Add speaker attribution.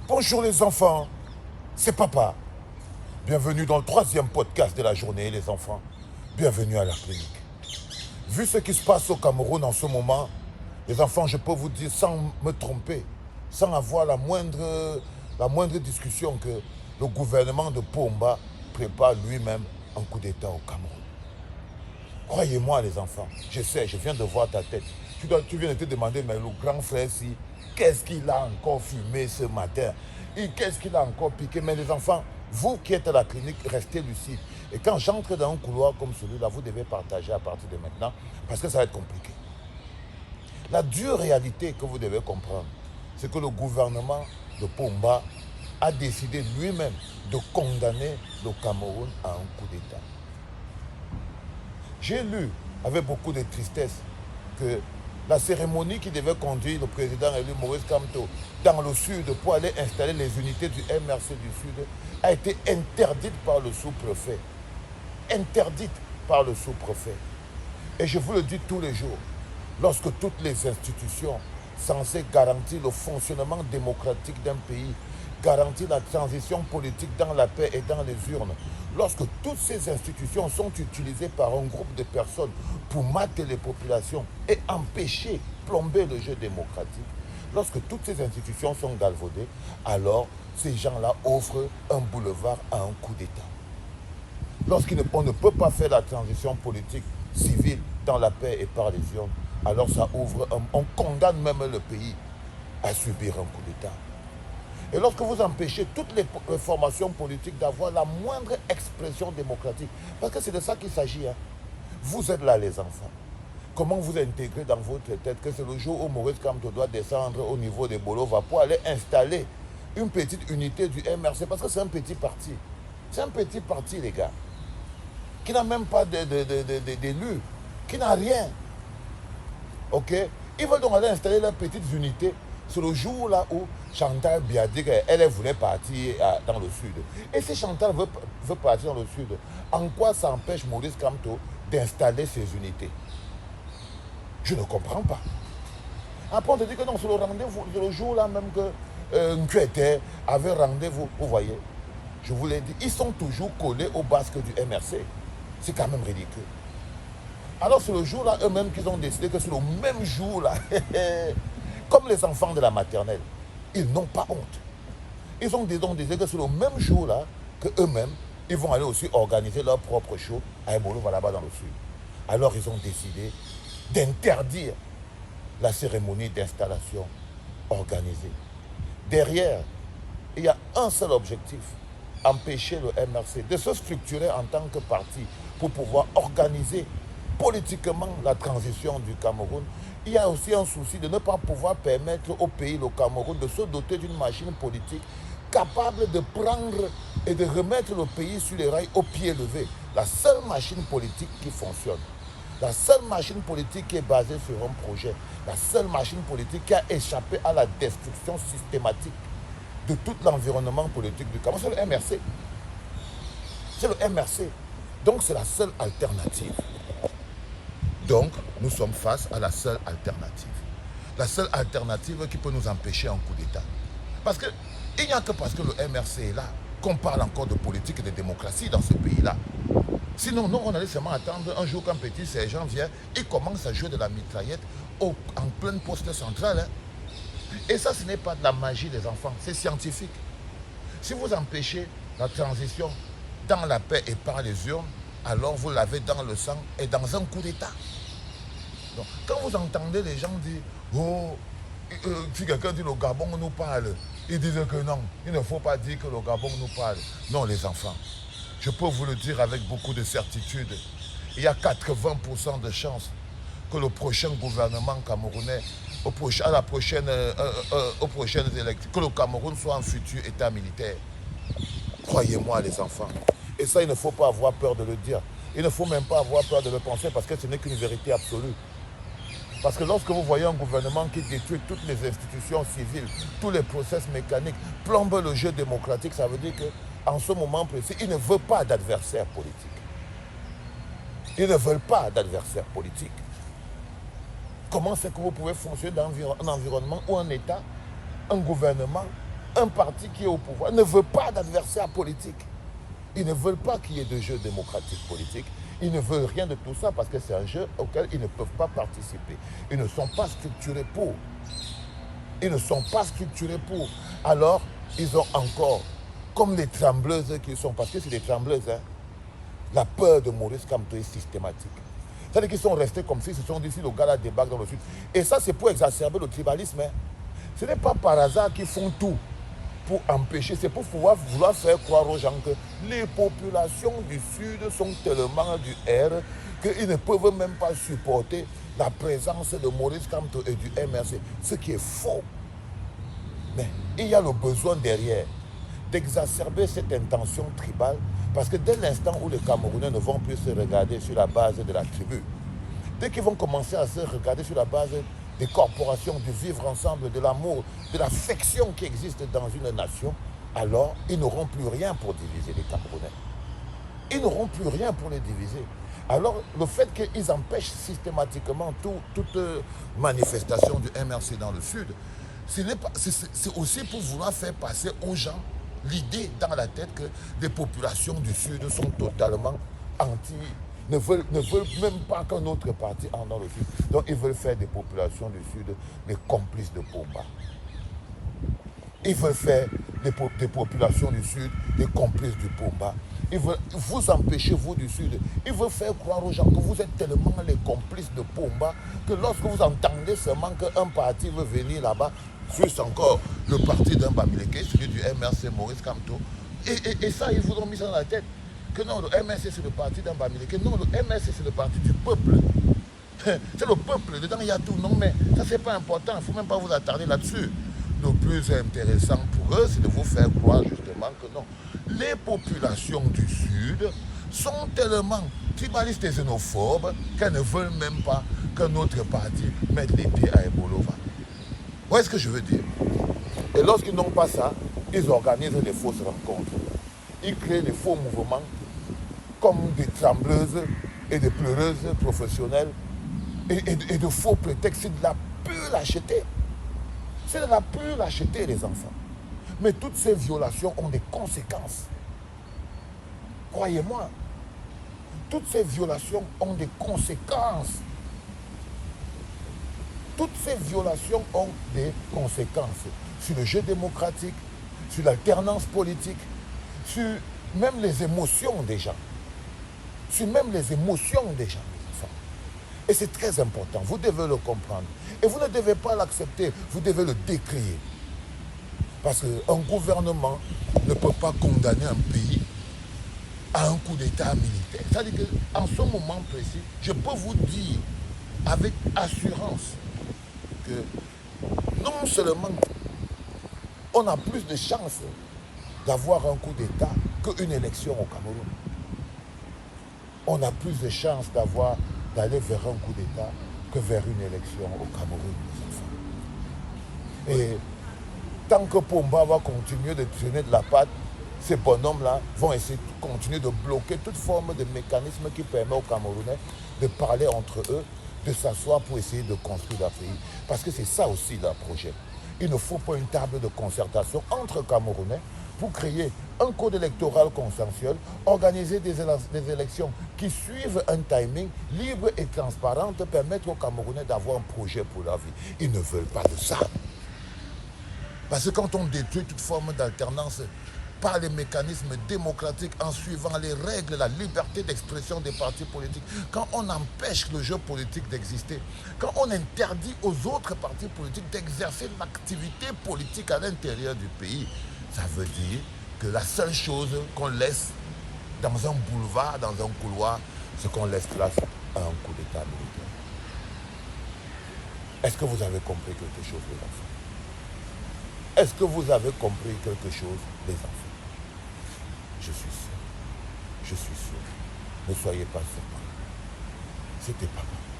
Speaker 1: Bonjour les enfants, c'est papa. Bienvenue dans le 3e podcast de la journée les enfants. Bienvenue à la clinique. Vu ce qui se passe au Cameroun en ce moment, les enfants, je peux vous dire sans me tromper, sans avoir la moindre discussion que le gouvernement de Pomba prépare lui-même un coup d'État au Cameroun. Croyez-moi les enfants, je sais, je viens de voir ta tête. Tu viens de te demander, mais le grand frère, si, qu'est-ce qu'il a encore fumé ce matin? Et qu'est-ce qu'il a encore piqué? Mais les enfants, vous qui êtes à la clinique, restez lucides. Et quand j'entre dans un couloir comme celui-là, vous devez partager à partir de maintenant, parce que ça va être compliqué. La dure réalité que vous devez comprendre, c'est que le gouvernement de Pomba a décidé lui-même de condamner le Cameroun à un coup d'État. J'ai lu avec beaucoup de tristesse que la cérémonie qui devait conduire le président élu Maurice Kamto dans le sud pour aller installer les unités du MRC du sud a été interdite par le sous-préfet. Interdite par le sous-préfet. Et je vous le dis tous les jours, lorsque toutes les institutions censées garantir le fonctionnement démocratique d'un pays, garantir la transition politique dans la paix et dans les urnes, lorsque toutes ces institutions sont utilisées par un groupe de personnes pour mater les populations et empêcher, plomber le jeu démocratique, lorsque toutes ces institutions sont galvaudées, alors ces gens-là offrent un boulevard à un coup d'État. Lorsqu'on ne peut pas faire la transition politique civile dans la paix et par les urnes, alors ça ouvre, on condamne même le pays à subir un coup d'État. Et lorsque vous empêchez toutes les formations politiques d'avoir la moindre expression démocratique, parce que c'est de ça qu'il s'agit, hein. Vous êtes là les enfants. Comment vous intégrez dans votre tête que c'est le jour où Maurice Kamto doit descendre au niveau des Bolova pour aller installer une petite unité du MRC, parce que c'est un petit parti. C'est un petit parti, les gars, qui n'a même pas d'élus, qui n'a rien. Ok? Ils veulent donc aller installer leur petite unité. C'est le jour là où Chantal Biadig, elle voulait partir dans le sud. Et si Chantal veut partir dans le sud, en quoi ça empêche Maurice Kamto d'installer ses unités? Je ne comprends pas. Après on te dit que non, c'est le rendez-vous, c'est le jour là même que Nkwete avait rendez-vous. Vous voyez, je vous l'ai dit, ils sont toujours collés au basque du MRC. C'est quand même ridicule. Alors c'est le jour-là, eux-mêmes, qu'ils ont décidé que c'est le même jour-là, comme les enfants de la maternelle, ils n'ont pas honte. Ils ont décidé que c'est le même jour-là que eux-mêmes, ils vont aller aussi organiser leur propre show à Ebolo, là-bas dans le sud. Alors ils ont décidé d'interdire la cérémonie d'installation organisée. Derrière, il y a un seul objectif, empêcher le MRC de se structurer en tant que parti pour pouvoir organiser politiquement la transition du Cameroun. Il y a aussi un souci de ne pas pouvoir permettre au pays, le Cameroun, de se doter d'une machine politique capable de prendre et de remettre le pays sur les rails au pied levé. La seule machine politique qui fonctionne, la seule machine politique qui est basée sur un projet, la seule machine politique qui a échappé à la destruction systématique de tout l'environnement politique du Cameroun, c'est le MRC. C'est le MRC. Donc c'est la seule alternative. Donc, nous sommes face à la seule alternative. La seule alternative qui peut nous empêcher un coup d'État. Parce qu'il n'y a que parce que le MRC est là qu'on parle encore de politique et de démocratie dans ce pays-là. Sinon, nous, on allait seulement attendre un jour qu'un petit sergent vient et commence à jouer de la mitraillette en pleine poste centrale. Hein. Et ça, ce n'est pas de la magie des enfants, c'est scientifique. Si vous empêchez la transition dans la paix et par les urnes, alors vous l'avez dans le sang et dans un coup d'État. Donc, quand vous entendez les gens dire « Oh, si quelqu'un dit le Gabon nous parle », ils disent que non, il ne faut pas dire que le Gabon nous parle. Non, les enfants, je peux vous le dire avec beaucoup de certitude, il y a 80% de chances que le prochain gouvernement camerounais, aux prochaines élections, que le Cameroun soit un futur État militaire. Croyez-moi les enfants. Et ça, il ne faut pas avoir peur de le dire. Il ne faut même pas avoir peur de le penser parce que ce n'est qu'une vérité absolue. Parce que lorsque vous voyez un gouvernement qui détruit toutes les institutions civiles, tous les process mécaniques, plombe le jeu démocratique, ça veut dire qu'en ce moment précis, il ne veut pas d'adversaire politique. Ils ne veulent pas d'adversaire politique. Comment c'est que vous pouvez fonctionner dans un environnement ou un État, un gouvernement un parti qui est au pouvoir ne veut pas d'adversaire politique. Ils ne veulent pas qu'il y ait de jeu démocratique politique. Ils ne veulent rien de tout ça parce que c'est un jeu auquel ils ne peuvent pas participer. Ils ne sont pas structurés pour. Ils ne sont pas structurés pour. Alors, ils ont encore, comme les trembleuses qu'ils sont, parce que c'est des trembleuses, hein, la peur de Maurice Kamto est systématique. C'est-à-dire qu'ils sont restés comme s'ils se sont dit si le gars là débarque dans le sud. Et ça, c'est pour exacerber le tribalisme. Hein. Ce n'est pas par hasard qu'ils font tout pour empêcher, c'est pour vouloir faire croire aux gens que les populations du Sud sont tellement du R qu'ils ne peuvent même pas supporter la présence de Maurice Kamto et du MRC, ce qui est faux. Mais il y a le besoin derrière d'exacerber cette intention tribale parce que dès l'instant où les Camerounais ne vont plus se regarder sur la base de la tribu, dès qu'ils vont commencer à se regarder sur la base des corporations, du vivre ensemble, de l'amour, de l'affection qui existe dans une nation, alors ils n'auront plus rien pour diviser les Camerounais. Ils n'auront plus rien pour les diviser. Alors le fait qu'ils empêchent systématiquement toute manifestation du MRC dans le Sud, c'est aussi pour vouloir faire passer aux gens l'idée dans la tête que les populations du Sud sont totalement ne veulent même pas qu'un autre parti entre dans le Sud. Donc ils veulent faire des populations du Sud des complices de Pomba. Ils veulent faire des populations du Sud des complices du Pomba. Ils veulent vous empêcher, vous du Sud. Ils veulent faire croire aux gens que vous êtes tellement les complices de Pomba que lorsque vous entendez seulement qu'un parti veut venir là-bas, juste encore le parti d'un Bamileke, celui du MRC Maurice Kamto, et ça, ils vous ont mis ça dans la tête. Que non, le MRC c'est le parti d'un Bamileke. Non, le MRC c'est le parti du peuple. C'est le peuple, dedans il y a tout. Non, mais ça c'est pas important, il ne faut même pas vous attarder là-dessus. Le plus intéressant pour eux, c'est de vous faire croire justement que non. Les populations du Sud sont tellement tribalistes et xénophobes qu'elles ne veulent même pas qu'un autre parti mette les pieds à Ebolova. Vous voyez ce que je veux dire? Et lorsqu'ils n'ont pas ça, ils organisent des fausses rencontres. Ils créent des faux mouvements comme des trembleuses et des pleureuses professionnelles et de faux prétextes. C'est de la pure lâcheté. C'est de la pure lâcheté, les enfants. Mais toutes ces violations ont des conséquences. Croyez-moi, toutes ces violations ont des conséquences. Toutes ces violations ont des conséquences sur le jeu démocratique, sur l'alternance politique, sur même les émotions des gens. Sur même les émotions des gens. Et c'est très important, vous devez le comprendre. Et vous ne devez pas l'accepter, vous devez le décrier. Parce qu'un gouvernement ne peut pas condamner un pays à un coup d'État militaire. C'est-à-dire qu'en ce moment précis, je peux vous dire avec assurance que non seulement on a plus de chances d'avoir un coup d'État qu'une élection au Cameroun. On a plus de chances d'aller vers un coup d'État que vers une élection au Cameroun, les enfants. Et tant que Pomba va continuer de traîner de la patte, ces bonhommes-là vont essayer de continuer de bloquer toute forme de mécanisme qui permet aux Camerounais de parler entre eux, de s'asseoir pour essayer de construire leur pays. Parce que c'est ça aussi leur projet. Il ne faut pas une table de concertation entre Camerounais pour créer un code électoral consensuel, organiser des élections qui suivent un timing libre et transparent, permettre aux Camerounais d'avoir un projet pour leur vie. Ils ne veulent pas de ça. Parce que quand on détruit toute forme d'alternance par les mécanismes démocratiques en suivant les règles, la liberté d'expression des partis politiques, quand on empêche le jeu politique d'exister, quand on interdit aux autres partis politiques d'exercer l'activité politique à l'intérieur du pays, ça veut dire que la seule chose qu'on laisse dans un boulevard, dans un couloir, c'est qu'on laisse place à un coup d'État militaire. Est-ce que vous avez compris quelque chose, les enfants? Est-ce que vous avez compris quelque chose, les enfants? Je suis sûr. Je suis sûr. Ne soyez pas surpris. C'était pas mal.